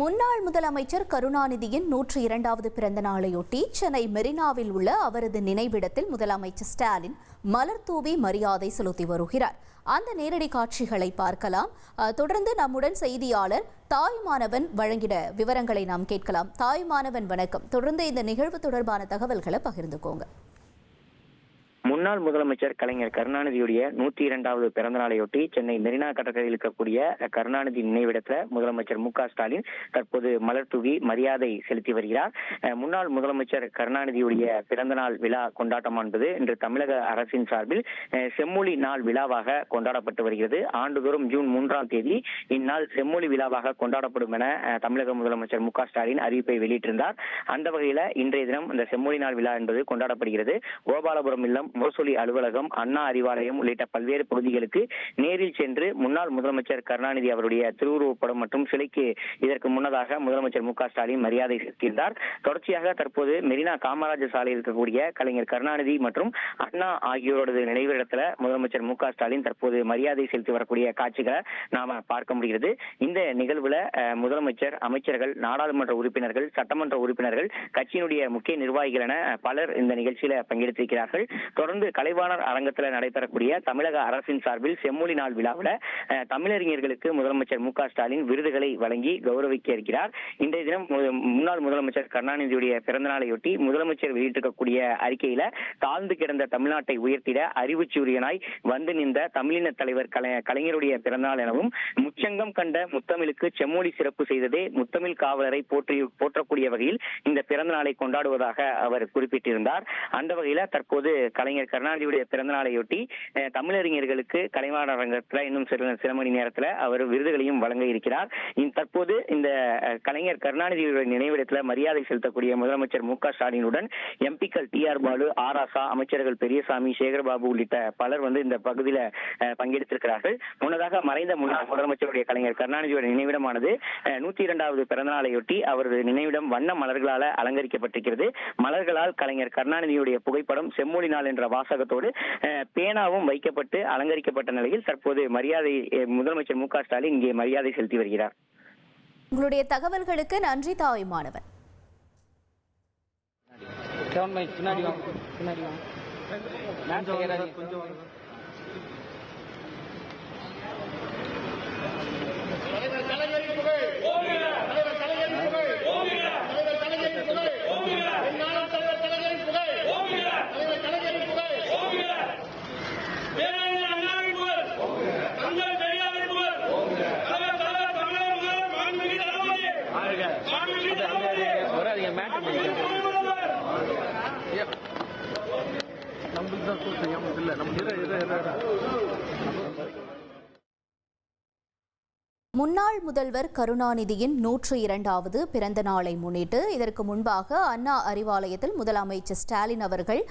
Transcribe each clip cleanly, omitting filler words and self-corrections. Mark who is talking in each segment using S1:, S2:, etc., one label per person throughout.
S1: முன்னாள் முதலமைச்சர் கருணாநிதியின் 102வது பிறந்த நாளையொட்டி சென்னை மெரினாவில் உள்ள அவரது நினைவிடத்தில் முதலமைச்சர் ஸ்டாலின் மலர் தூவி மரியாதை செலுத்தி வருகிறார். அந்த நேரடி காட்சிகளை பார்க்கலாம். தொடர்ந்து நம்முடன் செய்தியாளர் தாயுமானவன் வழங்கிட விவரங்களை நாம் கேட்கலாம். தாயுமானவன், வணக்கம். தொடர்ந்து இந்த நிகழ்வு தொடர்பான தகவல்களை பகிர்ந்துக்கோங்க.
S2: முன்னாள் முதலமைச்சர் கலைஞர் கருணாநிதியுடைய 102வது பிறந்த நாளையொட்டி சென்னை மெரினா கடற்கரையில் இருக்கக்கூடிய கருணாநிதி நினைவிடத்துல முதலமைச்சர் மு.க.ஸ்டாலின் தற்போது மலர் தூவி மரியாதை செலுத்தி வருகிறார். முன்னாள் முதலமைச்சர் கருணாநிதியுடைய பிறந்த நாள் விழா கொண்டாட்டம் என்பது இன்று தமிழக அரசின் சார்பில் செம்மொழி நாள் விழாவாக கொண்டாடப்பட்டு வருகிறது. ஆண்டுதோறும் ஜூன் 3ஆம் தேதி இந்நாள் செம்மொழி விழாவாக கொண்டாடப்படும் என தமிழக முதலமைச்சர் மு.க.ஸ்டாலின் அறிவிப்பை வெளியிட்டிருந்தார். அந்த வகையில இன்றைய தினம் இந்த செம்மொழி நாள் விழா என்பது கொண்டாடப்படுகிறது. கோபாலபுரம் இல்லம், முரசொலி அலுவலகம், அண்ணா அறிவாலயம் உள்ளிட்ட பல்வேறு பகுதிகளுக்கு நேரில் சென்று முன்னாள் முதலமைச்சர் கருணாநிதி அவருடைய திருவுருவப்படம் மற்றும் சிலைக்கு இதற்கு முன்னதாக முதலமைச்சர் மு.க.ஸ்டாலின் மரியாதை செலுத்தியிருந்தார். தொடர்ச்சியாக தற்போது மெரினா காமராஜர் சாலையில் இருக்கக்கூடிய கலைஞர் கருணாநிதி மற்றும் அண்ணா ஆகியோரது நினைவிடத்துல முதலமைச்சர் மு.க.ஸ்டாலின் தற்போது மரியாதை செலுத்தி வரக்கூடிய காட்சிகளை நாம பார்க்க முடிகிறது. இந்த நிகழ்வுல முதலமைச்சர், அமைச்சர்கள், நாடாளுமன்ற உறுப்பினர்கள், சட்டமன்ற உறுப்பினர்கள், கட்சியினுடைய முக்கிய நிர்வாகிகள் என பலர் இந்த நிகழ்ச்சியில பங்கெடுத்திருக்கிறார்கள். தொடர்ந்து கலைவாணர் அரங்கத்தில் நடைபெறக்கூடிய தமிழக அரசின் சார்பில் செம்மொழி நாள் விழாவில் தமிழறிஞர்களுக்கு முதலமைச்சர் மு.க.ஸ்டாலின் விருதுகளை வழங்கி கௌரவிக்க இருக்கிறார். இன்றைய தினம் முன்னாள் முதலமைச்சர் கருணாநிதியுடைய பிறந்த நாளையொட்டி முதலமைச்சர் வெளியிட்டிருக்கக்கூடிய அறிக்கையில தாழ்ந்து கிடந்த தமிழ்நாட்டை உயர்த்திட அறிவுச்சூரியனாய் வந்து நின்ற தமிழின தலைவர் கலைஞருடைய பிறந்தநாள் எனவும் முச்சங்கம் கண்ட முத்தமிழுக்கு செம்மொழி சிறப்பு செய்ததே முத்தமிழ் காவலரை போற்றக்கூடிய வகையில் இந்த பிறந்த நாளை கொண்டாடுவதாக அவர் குறிப்பிட்டிருந்தார். அந்த வகையில தற்போது கலைஞர் கருணாநிதியுடைய பிறந்த நாளையொட்டி தமிழறிஞர்களுக்கு கலைவாணர் அரங்கத்துல இன்னும் சில மணி நேரத்துல அவர் விருதுகளையும் வழங்க இருக்கிறார். தற்போது இந்த கலைஞர் கருணாநிதியுடைய நினைவிடத்துல மரியாதை செலுத்தக்கூடிய முதலமைச்சர் மு.க.ஸ்டாலினுடன் எம்பிக்கள் டி.ஆர். பாலு, ஆர். ராசா, அமைச்சர்கள் பெரியசாமி, சேகர்பாபு உள்ளிட்ட பலர் இந்த பகுதியில பங்கெடுத்திருக்கிறார்கள். முன்னதாக மறைந்த முன்னாள் முதலமைச்சருடைய கலைஞர் கருணாநிதியுடைய நினைவிடமானது 102வது பிறந்த நாளையொட்டி அவரது நினைவிடம் வண்ண மலர்களால் அலங்கரிக்கப்பட்டிருக்கிறது. மலர்களால் கலைஞர் கருணாநிதியுடைய புகைப்படம், செம்மொழி நாள் என்ற வாசகத்தோடு பேனாவும் வைக்கப்பட்டு அலங்கரிக்கப்பட்ட நிலையில் தற்போது முதலமைச்சர் மு.க.ஸ்டாலின் இங்கே மரியாதை செலுத்தி வருகிறார்.
S1: உங்களுடைய தகவல்களுக்கு நன்றி தாயுமானவன். முன்னாள் முதல்வர் கருணாநிதியின் 102வது பிறந்த நாளை முன்னிட்டு இதற்கு முன்பாக அண்ணா அறிவாலயத்தில் முதலமைச்சர் ஸ்டாலின் அவர்கள்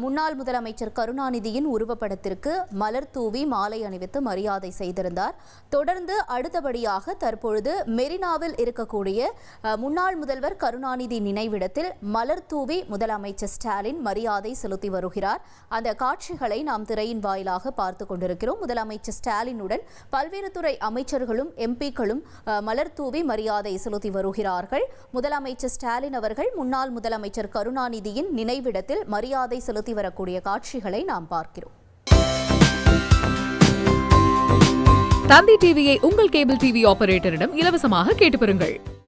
S1: முன்னாள் முதலமைச்சர் கருணாநிதியின் உருவப்படத்திற்கு மலர் தூவி மாலை அணிவித்து மரியாதை செய்திருந்தார். தொடர்ந்து அடுத்தபடியாக தற்பொழுது மெரினாவில் இருக்கக்கூடிய முன்னாள் முதல்வர் கருணாநிதி நினைவிடத்தில் மலர் தூவி முதலமைச்சர் ஸ்டாலின் மரியாதை செலுத்தி வருகிறார். அந்த காட்சிகளை நாம் திரையின் வாயிலாக பார்த்து கொண்டிருக்கிறோம். முதலமைச்சர் ஸ்டாலினுடன் பல்வேறு துறை அமைச்சர்களும் எம்பிக்களும் மலர் தூவி மரியாதை செலுத்தி வருகிறார்கள். முதலமைச்சர் ஸ்டாலின் அவர்கள் முன்னாள் முதலமைச்சர் கருணாநிதியின் நினைவிடத்தில் மரியாதை செலுத்தி வரக்கூடிய காட்சிகளை நாம் பார்க்கிறோம்.
S3: தந்தி டிவியை உங்கள் கேபிள் டிவி ஆபரேட்டரிடம் இலவசமாக கேட்டு பெறுங்கள்.